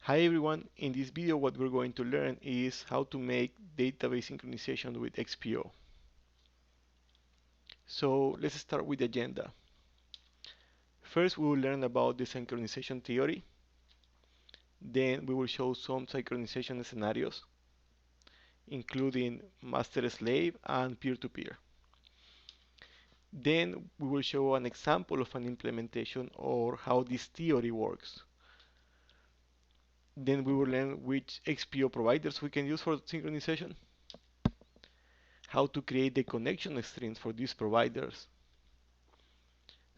Hi everyone, in this video what we're going to learn is how to make database synchronization with XPO. So let's start with the agenda. First we will learn about the synchronization theory. Then we will show some synchronization scenarios, including master-slave and peer-to-peer. Then we will show an example of an implementation or how this theory works. Then we will learn which XPO providers we can use for synchronization, how to create the connection strings for these providers,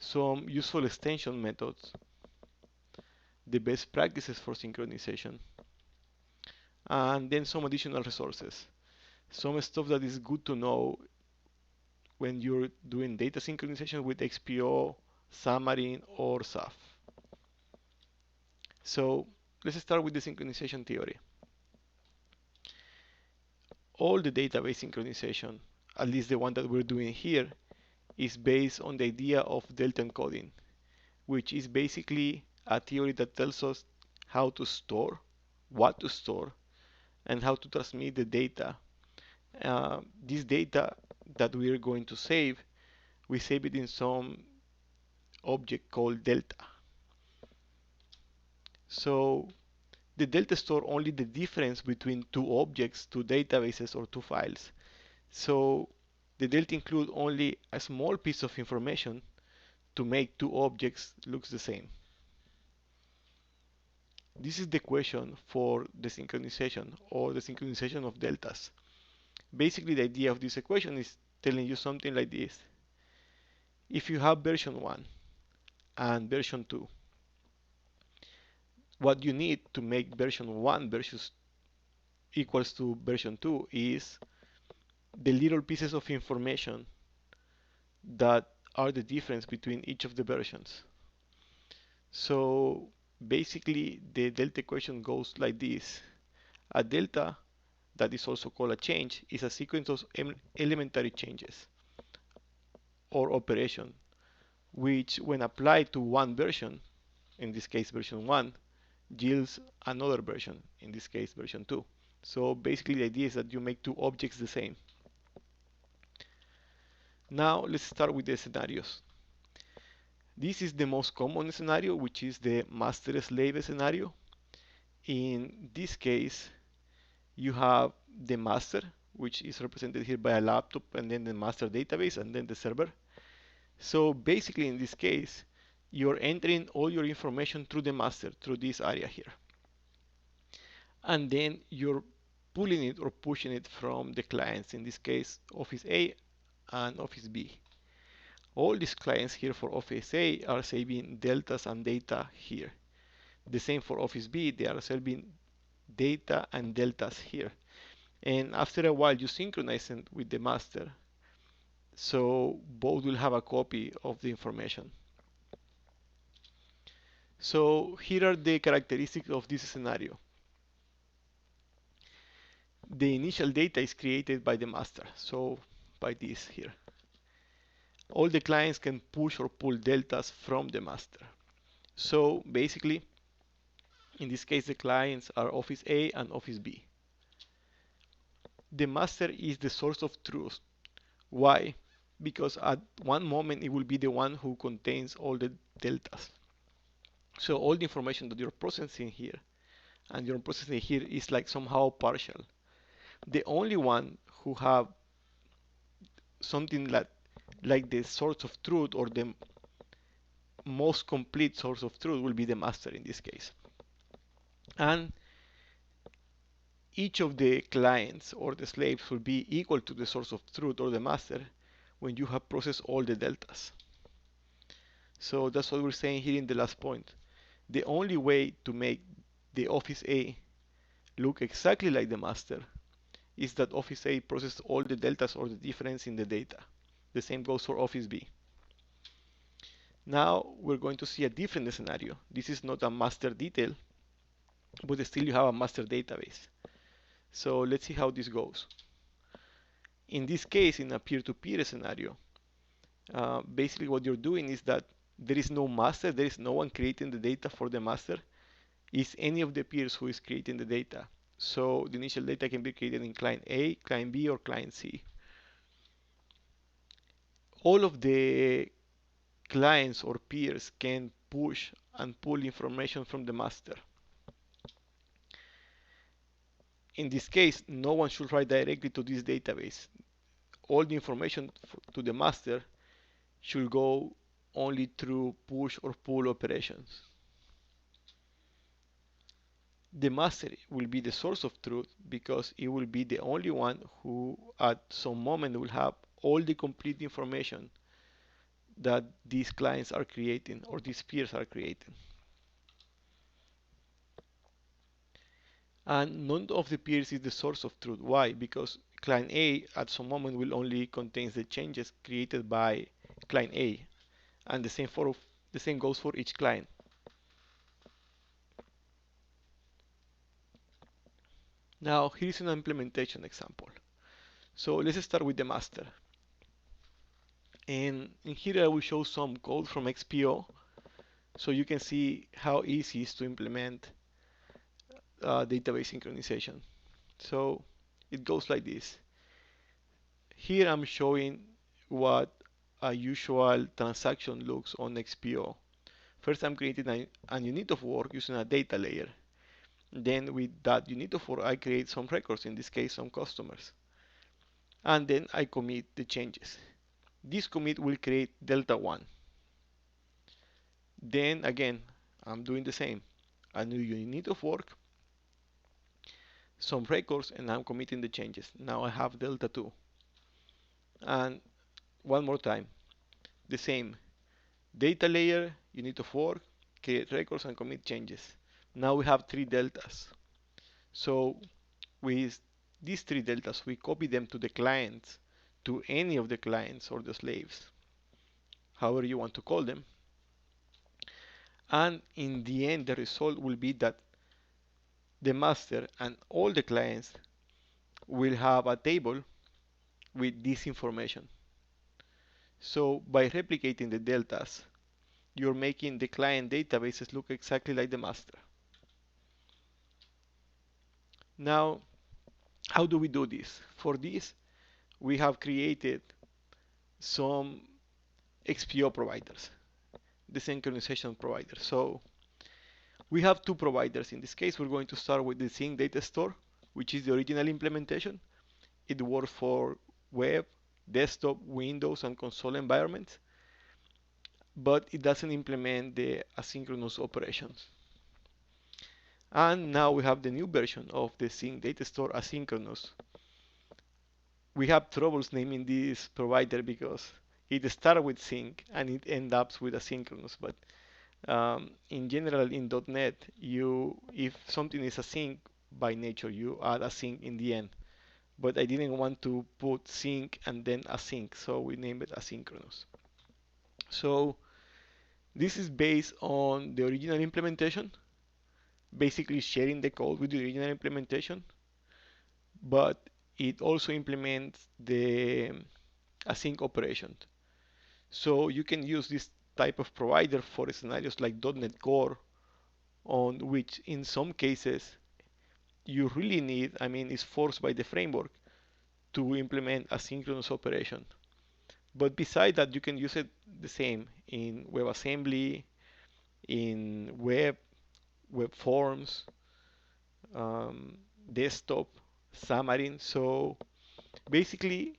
some useful extension methods, the best practices for synchronization, and then some additional resources. Some stuff that is good to know when you're doing data synchronization with XPO, Xamarin, or SAF. So let's start with the synchronization theory. All the database synchronization, at least the one that we're doing here, is based on the idea of delta encoding, which is basically a theory that tells us how to store, what to store, and how to transmit the data. This data that we are going to save, we save it in some object called delta. So the delta store only the difference between two objects, two databases, or two files. So the delta include only a small piece of information to make two objects looks the same. This is the equation for the synchronization or the synchronization of deltas. Basically, the idea of this equation is telling you something like this. If you have version 1 and version 2, what you need to make version 1 versus equals to version 2 is the little pieces of information that are the difference between each of the versions. So basically, the delta equation goes like this. A delta, that is also called a change, is a sequence of elementary changes or operation, which when applied to one version, in this case version 1, yields another version, in this case version 2. So basically the idea is that you make two objects the same. Now let's start with the scenarios. This is the most common scenario, which is the master-slave scenario. In this case, you have the master, which is represented here by a laptop, and then the master database, and then the server. So basically in this case, you're entering all your information through the master, through this area here. And then you're pulling it or pushing it from the clients, in this case Office A and Office B. All these clients here for Office A are saving deltas and data here. The same for Office B, they are saving data and deltas here. And after a while you synchronize it with the master, so both will have a copy of the information. So here are the characteristics of this scenario. The initial data is created by the master, so by this here. All the clients can push or pull deltas from the master. So basically, in this case, the clients are Office A and Office B. The master is the source of truth. Why? Because at one moment it will be the one who contains all the deltas. So all the information that you're processing here and you're processing here is like somehow partial. The only one who have something like the source of truth or the most complete source of truth will be the master in this case. And each of the clients or the slaves will be equal to the source of truth or the master when you have processed all the deltas. So that's what we're saying here in the last point. The only way to make the Office A look exactly like the master is that Office A processes all the deltas or the difference in the data. The same goes for Office B. Now we're going to see a different scenario. This is not a master detail, but still you have a master database. So let's see how this goes. In this case, in a peer-to-peer scenario, basically what you're doing is that there is no master, there is no one creating the data for the master. is any of the peers who is creating the data. So the initial data can be created in client A, client B, or client C. All of the clients or peers can push and pull information from the master. In this case, no one should write directly to this database. All the information to the master should go only through push or pull operations. The master will be the source of truth because it will be the only one who at some moment will have all the complete information that these clients are creating or these peers are creating. And none of the peers is the source of truth. Why? Because client A at some moment will only contain the changes created by client A, and the same goes for each client. Now here's an implementation example. So let's start with the master. And in here I will show some code from XPO so you can see how easy it is to implement database synchronization. So it goes like this. Here I'm showing what a usual transaction looks on XPO. First I'm creating a unit of work using a data layer. Then with that unit of work I create some records, in this case some customers. And then I commit the changes. This commit will create delta 1. Then again I'm doing the same. A new unit of work, some records, and I'm committing the changes. Now I have delta 2. And one more time, the same. Data layer, unit of work, create records and commit changes. Now we have 3 deltas. So with these 3 deltas, we copy them to the clients, to any of the clients or the slaves, however you want to call them. And in the end, the result will be that the master and all the clients will have a table with this information. So by replicating the deltas, you're making the client databases look exactly like the master. Now, how do we do this? For this, we have created some XPO providers, the synchronization providers. So we have 2 providers. In this case, we're going to start with the Sync Data Store, which is the original implementation. It works for web, desktop, Windows, and console environments, but it doesn't implement the asynchronous operations. And now we have the new version of the Sync Data Store asynchronous. We have troubles naming this provider because it starts with sync and it ends up with asynchronous. But in general, in .NET, if something is async by nature, you add async in the end. But I didn't want to put sync and then async, so we named it asynchronous. So this is based on the original implementation, basically sharing the code with the original implementation, but it also implements the async operation. So you can use this type of provider for scenarios like .NET Core, on which in some cases you really need, it's forced by the framework to implement asynchronous operation. But besides that, you can use it the same in WebAssembly, in web forms, desktop, Xamarin. So basically,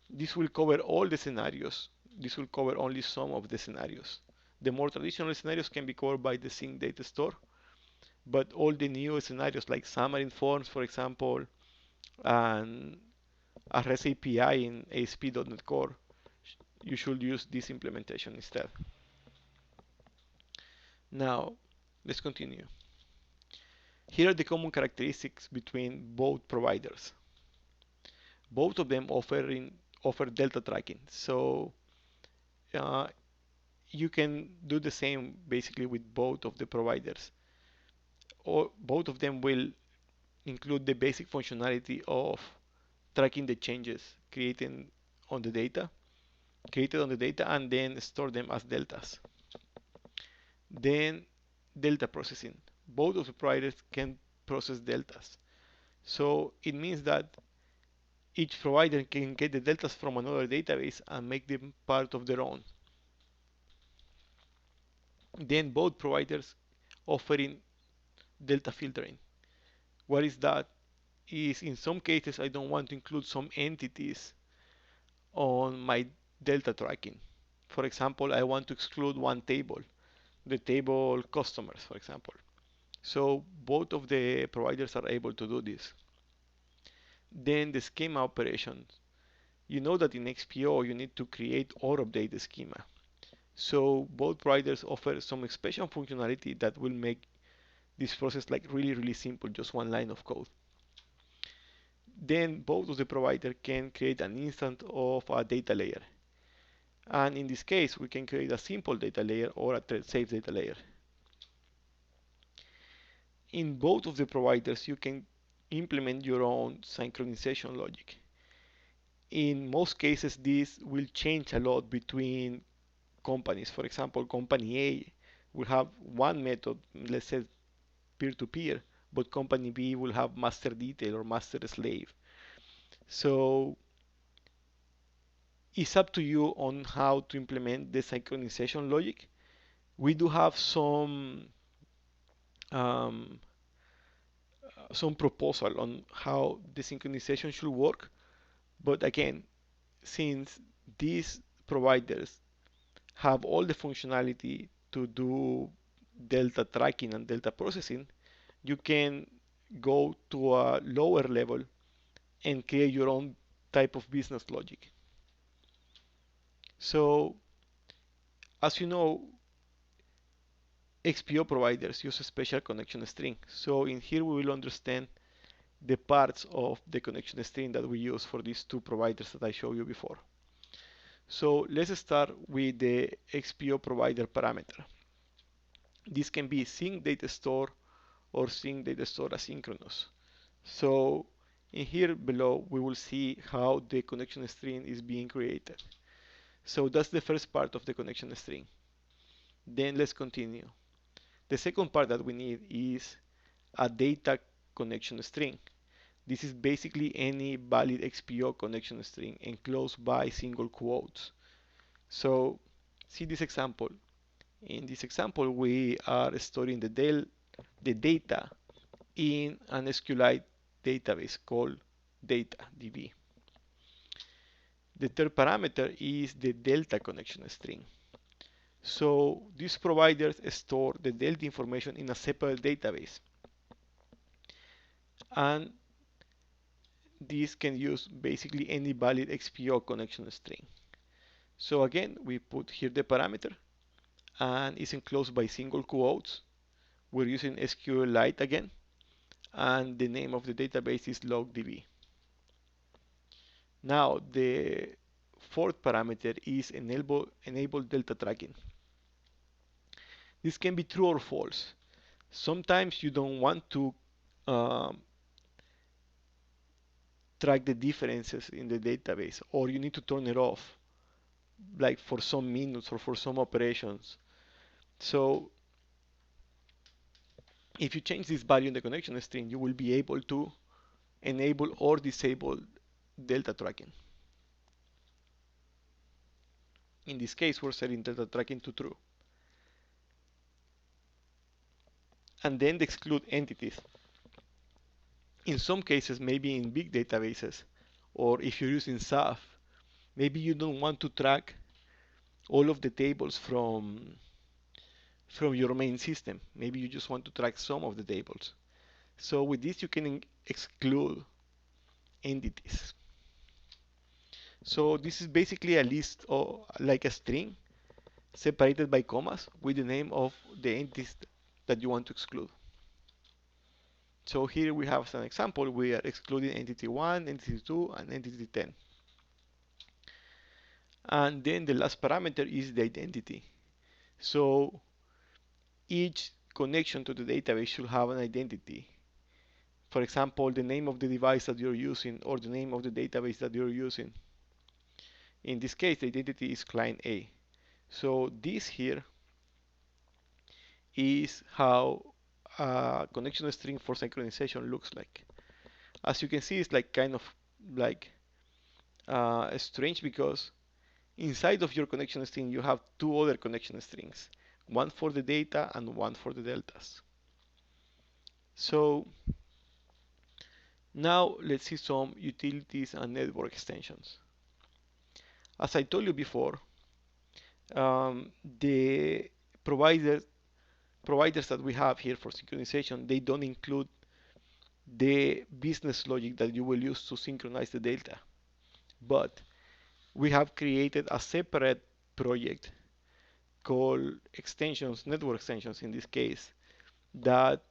this will cover all the scenarios. This will cover only some of the scenarios. The more traditional scenarios can be covered by the Sync Data Store, but all the new scenarios like Xamarin Forms, for example, and a REST API in ASP.NET Core, you should use this implementation instead. Now, let's continue. Here are the common characteristics between both providers. Both of them offer delta tracking, so you can do the same basically with both of the providers. Or both of them will include the basic functionality of tracking the changes created on the data, and then store them as deltas. Then delta processing. both of the providers can process deltas. So it means that each provider can get the deltas from another database and make them part of their own. Then both providers offering delta filtering. What is that? Is in some cases I don't want to include some entities on my delta tracking. For example, I want to exclude one table, the table customers, for example. So both of the providers are able to do this. Then the schema operations. You know that in XPO you need to create or update the schema. So both providers offer some expression functionality that will make this process like really simple, just one line of code. Then both of the provider can create an instance of a data layer. And in this case, we can create a simple data layer or a thread safe data layer. In both of the providers, you can implement your own synchronization logic. In most cases, this will change a lot between companies. For example, company A will have one method, let's say peer-to-peer, but company B will have master detail or master slave. So it's up to you on how to implement the synchronization logic. We do have um, some proposal on how the synchronization should work, but again, since these providers have all the functionality to do delta tracking and delta processing, you can go to a lower level and create your own type of business logic. So, as you know, XPO providers use a special connection string. So in here we will understand the parts of the connection string that we use for these two providers that I showed you before. So let's start with the XPO provider parameter. This can be sync data store or sync data store asynchronous. So in here below we will see how the connection string is being created. So that's the first part of the connection string. Then let's continue. The second part that we need is a data connection string. This is basically any valid XPO connection string enclosed by single quotes. So see this example. In this example, we are storing the data in an SQLite database called data.db. The third parameter is the delta connection string. So these providers store the delta information in a separate database. And this can use basically any valid XPO connection string. So again, we put here the parameter and it's enclosed by single quotes. We're using SQLite again, and the name of the database is logdb. Now the fourth parameter is enable delta tracking. This can be true or false. Sometimes you don't want to track the differences in the database, or you need to turn it off, like for some minutes or for some operations. So if you change this value in the connection string, you will be able to enable or disable delta tracking. In this case, we're setting delta tracking to true. And then the exclude entities. In some cases, maybe in big databases, or if you're using SAF, maybe you don't want to track all of the tables from your main system. Maybe you just want to track some of the tables. So with this, you can exclude entities. So this is basically a list or like a string separated by commas with the name of the entities that you want to exclude. So here we have an example. We are excluding entity 1, entity 2, and entity 10. And then the last parameter is the identity. So each connection to the database should have an identity. For example, the name of the device that you're using or the name of the database that you're using. In this case, the identity is client A. So this here is how a connection string for synchronization looks like. As you can see, it's like kind of like strange because inside of your connection string you have two other connection strings, one for the data and one for the deltas. So now let's see some utilities and network extensions. As I told you before, the providers that we have here for synchronization, they don't include the business logic that you will use to synchronize the data. But we have created a separate project called extensions, network extensions in this case, that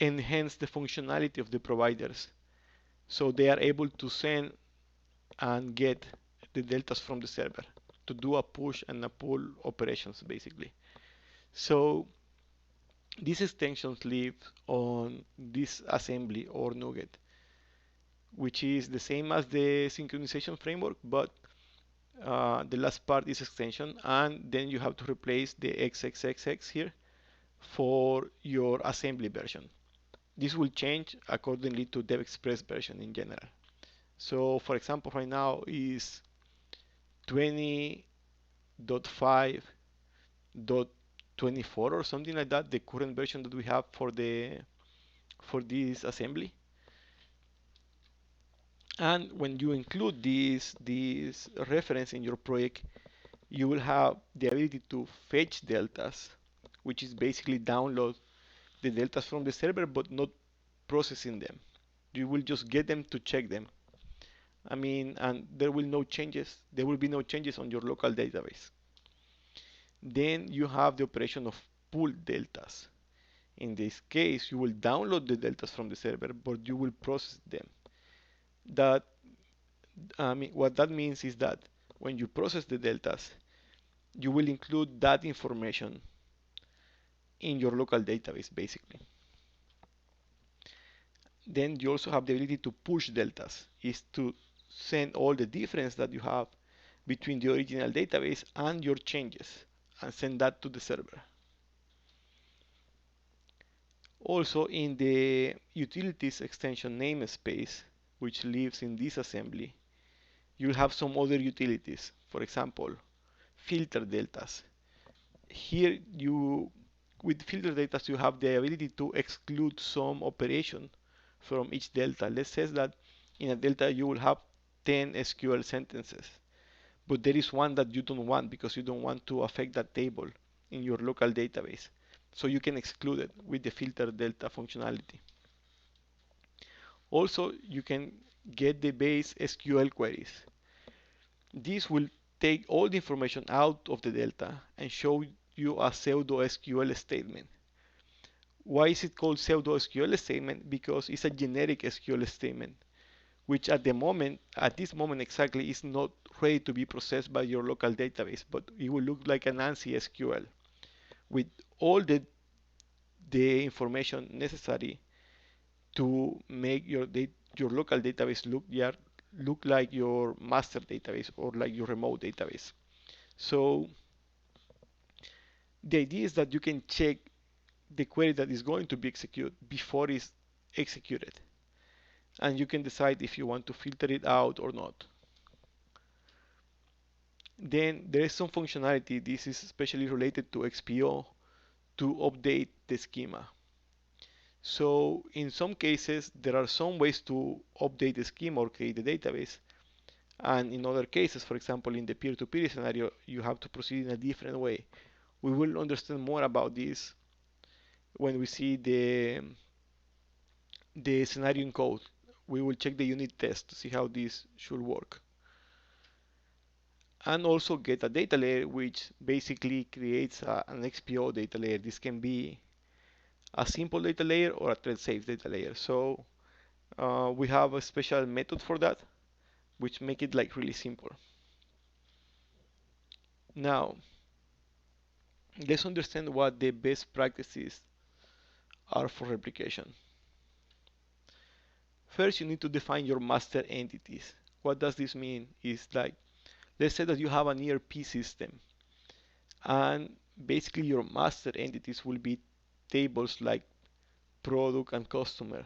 enhance the functionality of the providers. So they are able to send and get the deltas from the server to do a push and a pull operations basically. So these extensions live on this assembly or nugget, which is the same as the synchronization framework, but the last part is extension, and then you have to replace the XXXX here for your assembly version. This will change accordingly to Devexpress version in general. So for example, right now is 20.5.24 or something like that, the current version that we have for this assembly. And when you include this reference in your project, you will have the ability to fetch deltas, which is basically download the deltas from the server but not processing them. You will just get them to check them. I mean, and there will be no changes on your local database. Then you have the operation of pull deltas. In this case, you will download the deltas from the server, but you will process them. What that means is that when you process the deltas, you will include that information in your local database, basically. Then you also have the ability to push deltas, is to send all the difference that you have between the original database and your changes, and send that to the server. Also, in the utilities extension namespace, which lives in this assembly, you'll have some other utilities. For example, filter deltas. Here, with filter deltas, you have the ability to exclude some operation from each delta. Let's say that in a delta you will have 10 SQL sentences, but there is one that you don't want because you don't want to affect that table in your local database. So you can exclude it with the filter delta functionality. Also, you can get the base SQL queries. This will take all the information out of the delta and show you a pseudo SQL statement. Why is it called pseudo SQL statement? Because it's a generic SQL statement, which at this moment exactly, is not ready to be processed by your local database, but it will look like an ANSI SQL with all the information necessary to make your local database look like your master database or like your remote database. So the idea is that you can check the query that is going to be executed before it's executed, and you can decide if you want to filter it out or not. Then there is some functionality, this is especially related to XPO, to update the schema. So in some cases, there are some ways to update the schema or create the database. And in other cases, for example, in the peer-to-peer scenario, you have to proceed in a different way. We will understand more about this when we see the scenario in code. We will check the unit test to see how this should work. And also get a data layer, which basically creates an XPO data layer. This can be a simple data layer or a thread-safe data layer. So we have a special method for that, which make it like really simple. Now, let's understand what the best practices are for replication. First, you need to define your master entities. What does this mean? Is like, let's say that you have an ERP system, and basically your master entities will be tables like product and customer.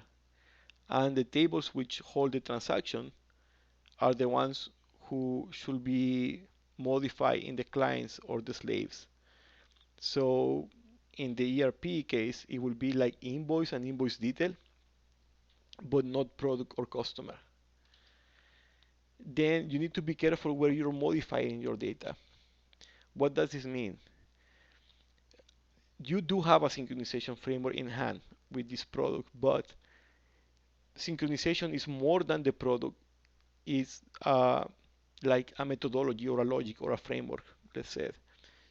And the tables which hold the transaction are the ones who should be modified in the clients or the slaves. So in the ERP case, it will be like invoice and invoice detail, but not product or customer. Then you need to be careful where you're modifying your data. What does this mean? You do have a synchronization framework in hand with this product, but synchronization is more than the product. It's like a methodology or a logic or a framework, let's say.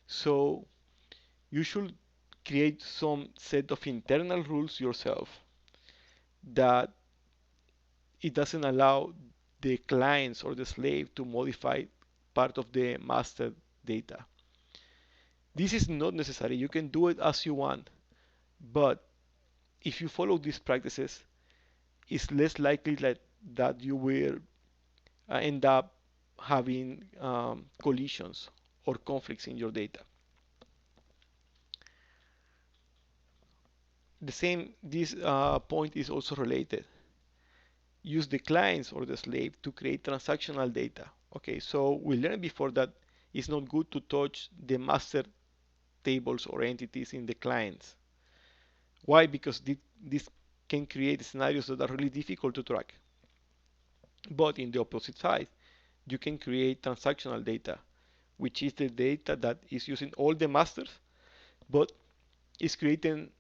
So you should create some set of internal rules yourself that it doesn't allow the clients or the slave to modify part of the master data. This is not necessary. You can do it as you want, but if you follow these practices, it's less likely that you will end up having collisions or conflicts in your data. This point is also related. Use the clients or the slave to create transactional data. Okay, so we learned before that it's not good to touch the master tables or entities in the clients. Why? Because this can create scenarios that are really difficult to track. But in the opposite side, you can create transactional data, which is the data that is using all the masters, but is creating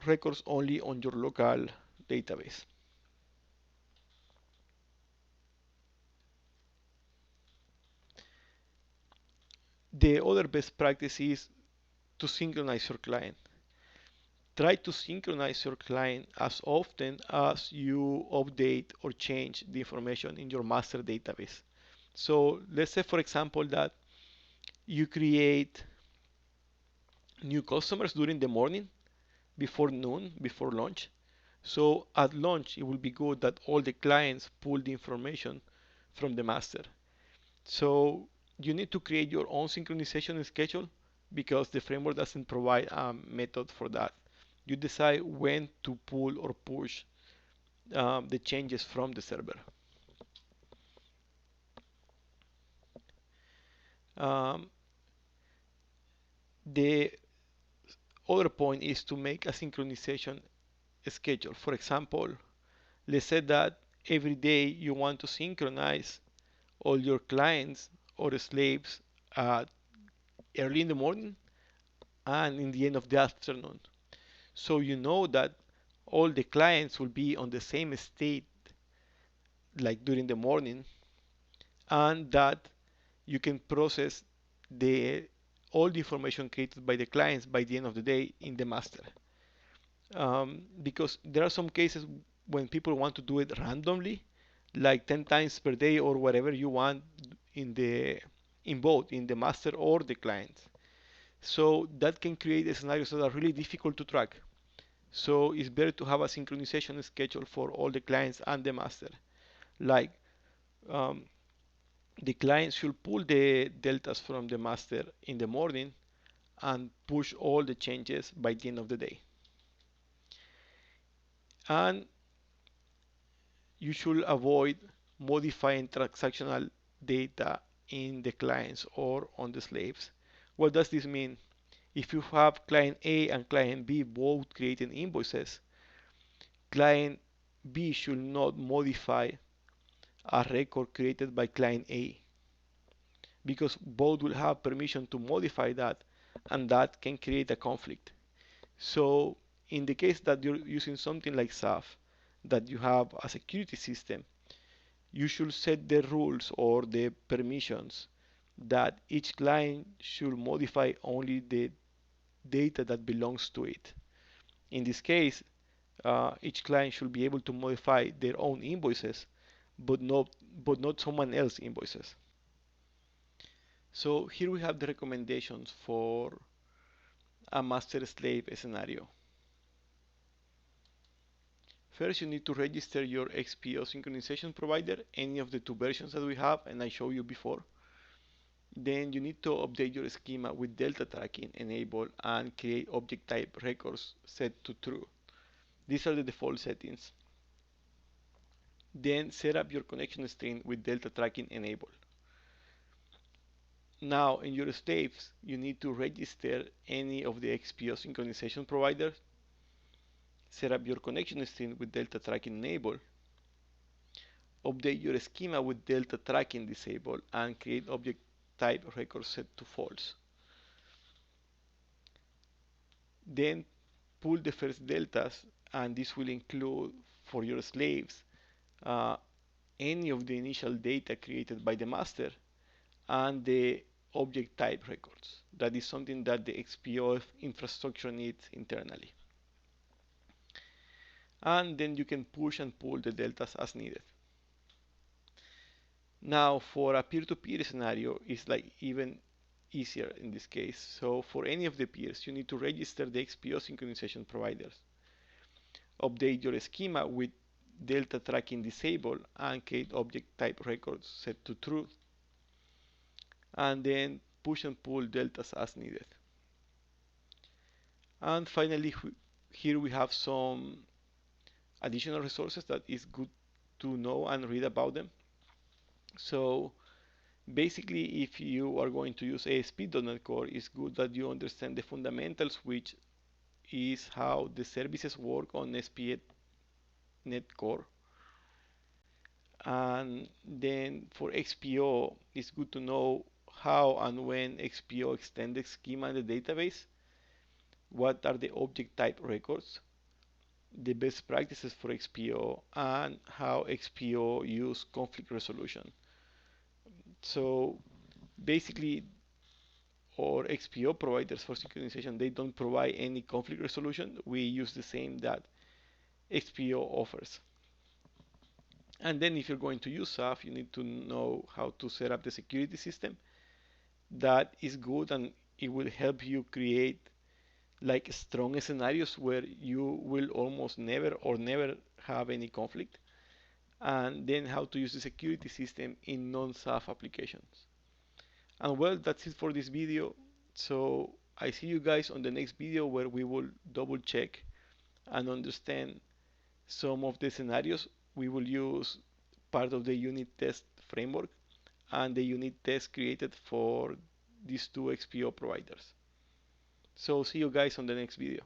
records only on your local database. The other best practice is to synchronize your client. Try to synchronize your client as often as you update or change the information in your master database. So let's say, for example, that you create new customers during the morning, before noon, before lunch. So at lunch, it will be good that all the clients pull the information from the master. So you need to create your own synchronization schedule because the framework doesn't provide a method for that. You decide when to pull or push the changes from the server. Um, the other point is to make a synchronization schedule. For example, let's say that every day you want to synchronize all your clients or slaves early in the morning and in the end of the afternoon. So you know that all the clients will be on the same state like during the morning, and that you can process the all the information created by the clients by the end of the day in the master. Because there are some cases when people want to do it randomly, like 10 times per day or whatever you want in both in the master or the client. So that can create scenarios that are really difficult to track. So it's better to have a synchronization schedule for all the clients and the master. Like um, the client should pull the deltas from the master in the morning and push all the changes by the end of the day. And you should avoid modifying transactional data in the clients or on the slaves. What does this mean? If you have client A and client B both creating invoices, client B should not modify a record created by client A because both will have permission to modify that, and that can create a conflict. So in the case that you're using something like SAF, that you have a security system, you should set the rules or the permissions that each client should modify only the data that belongs to it. In this case, each client should be able to modify their own invoices, but not someone else's invoices. So here we have the recommendations for a master-slave scenario. First, you need to register your XPO synchronization provider, any of the two versions that we have, and I showed you before. Then you need to update your schema with delta tracking enabled and create object type records set to true. These are the default settings. Then set up your connection string with delta tracking enabled. Now in your steps, you need to register any of the XPO synchronization providers, set up your connection string with delta tracking enabled, update your schema with delta tracking disabled, and create object type record set to false. Then pull the first deltas, and this will include for your slaves uh, any of the initial data created by the master and the object type records. That is something that the XPO infrastructure needs internally. And then you can push and pull the deltas as needed. Now for a peer-to-peer scenario, it's like even easier in this case. So for any of the peers, you need to register the XPO synchronization providers. Update your schema with delta tracking disabled and create object type records set to true. And then push and pull deltas as needed. And finally, here we have some additional resources that is good to know and read about them. So basically, if you are going to use ASP.NET Core, it's good that you understand the fundamentals, which is how the services work on ASP.NET Core. And then for XPO, it's good to know how and when XPO extends the schema in the database, what are the object type records, the best practices for XPO, and how XPO use conflict resolution. So basically, our XPO providers for synchronization, they don't provide any conflict resolution. We use the same that XPO offers. And then if you're going to use SAF, you need to know how to set up the security system. That is good, and it will help you create like strong scenarios where you will almost never or never have any conflict. And then how to use the security system in non-SAF applications. And well, that's it for this video. So I see you guys on the next video where we will double check and understand some of the scenarios. We will use part of the unit test framework and the unit test created for these two XPO providers. So see you guys on the next video.